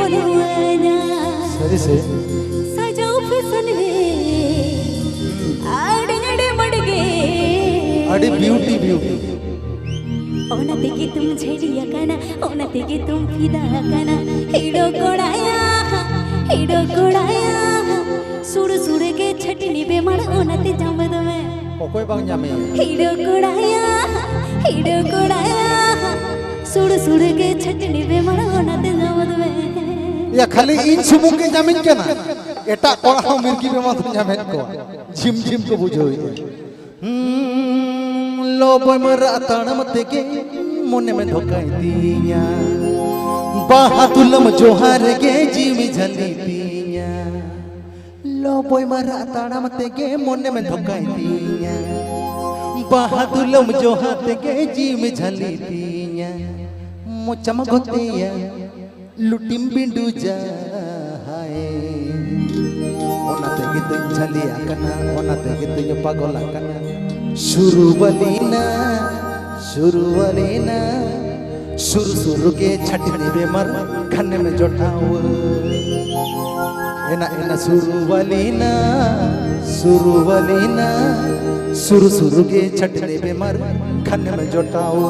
बोलुआना सरी से सजाओ फैशन रे आड़े मड़गे अड़ी ब्यूटी ब्यूटी ओनते की तुम झेड़िया कना ओनते की तुम फिदा कना हिडो कोड़ाया सुड़ सुड़ के छटनी बेमड़ ओनते जमद में ओकोय बांग जामे हिडो कोड़ाया सुड़ सुड़ के छटनी बेमड़ ओनते जमद में या खाली इन सुमुंग के जामिन के ना एटा कोड़ा हो मिर्गी बेमा तो जामे को झिम झिम को बुझो लो बोय मरा ताणम तेगे मोने में धोकाई दिया बाहातुलम जोहार गे जीवी झली पिया लो बोय मरा ताणम तेगे मोने में धोकाई दिया बाहातुलम जोहार गे जीवी झली पिया मोचम गोतिया लुटिम बिंडू जा हाय ओना तेगे तो झलिया कना ओना तेगे तो पागल कना शुरू बलीना शुरू के छटनी बेमर खाने में जोटाओ एना शुरू बलीना शुरू के छटनी बेमर खाने में जोटाओ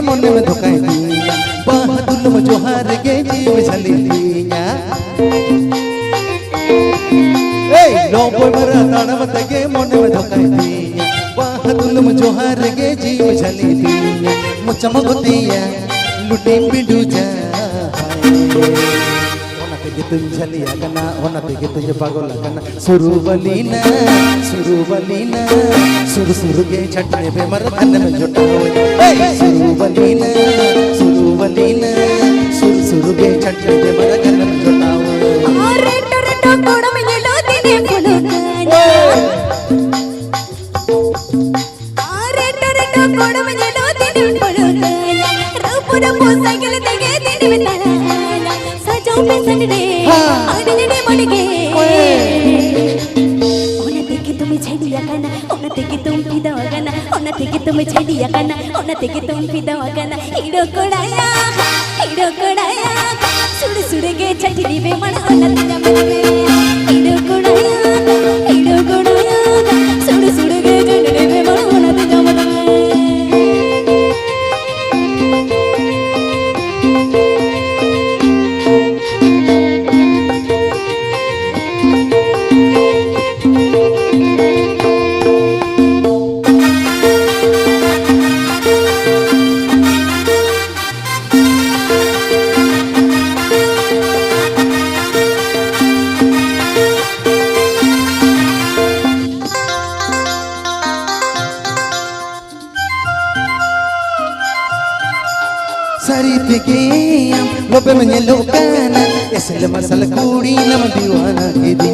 मोने में धोकाई दिया बाहादुर में जोहार गे जीव झली दिया ए लो बोय मरा ताणम तेगे मोने में धोकाई दिया बाहादुर में जोहार गे जीव झली दिया मुचम गोतिया लुटी बिंडू जा ओना तेगे तुम झलिया कना ओना तेगे तुझे पागल कना शुरू बलीना सुर के छटने पे मर धन में जोटाओ शुरू बलीना सुर के छटने पे मर धन में जोटाओ अरे टोरटो कोड़ में ये लो दिने बोलुआना अरे टोरटो कोड़ में ये लो दिने बोलुआना रपूरा साइकिल तेगे दिने में ताना सजाओ फैशन रे आड़े मड़गे झेड़िया कना ओनते की तुम फिदा कना ओनते की तुम झेड़िया कना ओनते की तुम फिदा कना हिडो कोड़ाया सुड़ सुड़ के छटनी बेमण ओनते जमद में हिडो कोड़ाया सुड़ सुड़ के छटनी बेमण ओनते जमद में सरी तेगे लोबे में ये लोकाना ऐसे मसल कूड़ी नम दीवाना के दी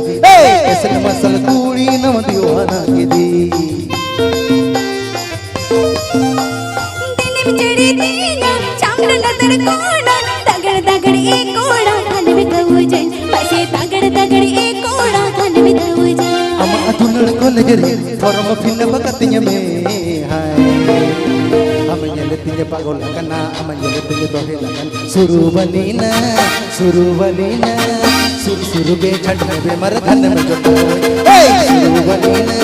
ऐसे मसल कूड़ी नम दीवाना के दी दिल में चढ़ी दीना चामड़ नजर कोड़ा तगड़ एक कोड़ा खाने में दऊ जाए बसे तगड़ एक कोड़ा खाने में दऊ जाए अमा अतुनड़ को लगरे फॉर्म फिन बकतिय में हाय अमंजल तिजे पागल कना अमंजल तिजे दोहे लगन शुरू बलीना सुर के छटने पे मर धन में जोटाओ शुरू बलीना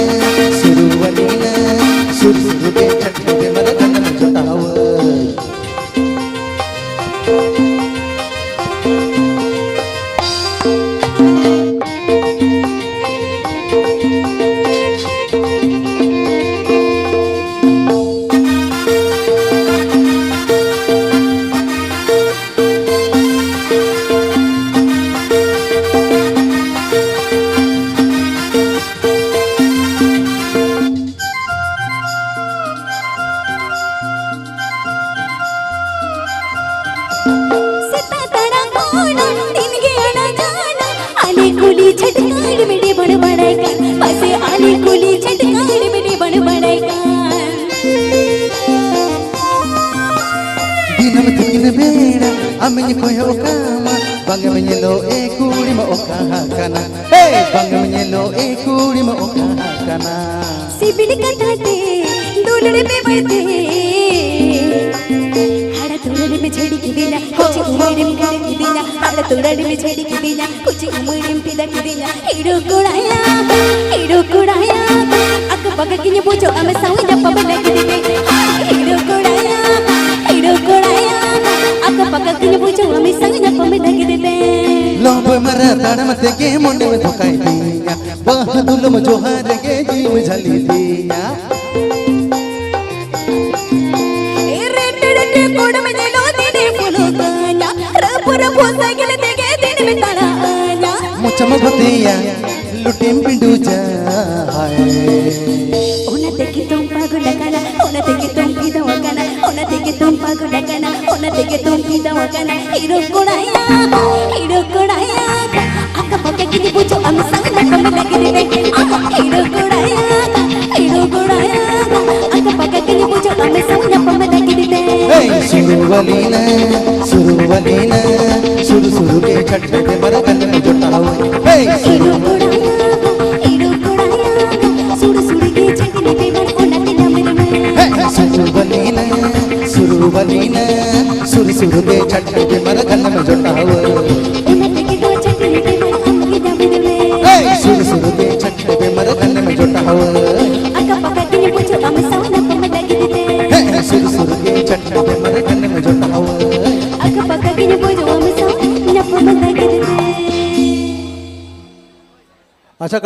सुर के छटने पे मर धन में जोटाओ खाली कुली चटकान बेटे बन बड़का Dinam tikin beda amini koyo kama bangga menyelo kuri ma okahakana hey bangga menyelo kuri ma okahakana सिबिल कटाते डोलड़े में बढ़ते हड़ा तोड़ने में छेड़ी की देना कुछ उम्र में कर की देना हड़ा तोड़ने में छेड़ी की देना कुछ उम्र में पिदा की देना हीरो कुड़ाया अक पक की ने पूछो हमें साउंड जब पब लग दे हीरो कुड़ाया अक पक की ने पूछो हमें साउंड जब पब लग दे Lobo mara tanam tege monde में धोखाई दिया बहादुर म जोहर के जीव झली दिया रेटे कोड में लो तेरे फूलो काया रपुर फूसा के तेगे दिन में तारा आया मुचम भतिया लुटिम पिंडू जा हाय ओना तेगे तुम पागल काना ओना तेगे तुम पीदा वकाना ओना तेगे तुम पागल काना ओना तेगे तुम पीदा वकाना हीरो कोड़ाया अक्का पक्का की पूछो हम संग में लगे रे हीरो कोड़ाया अक्का पक्का की पूछो हम संग में लगे रे सुरुवलीना सुरु के छट्टे पे मर गल में जुटाओ हीरो कोड़ाया सुरु के छट्टे पे मर ओना ते नमन में सुरुवलीना सुरु के छट्टे पे मर गल में जुटाओ सुरु के छट्टे पे मर गल में जुटाओ अक्का पक्का की पूछो हम संग में लगे रे सुरु के छट्टे पे मर गल में जुटाओ अक्का पक्का की पूछो हम संग में लगे रे अच्छा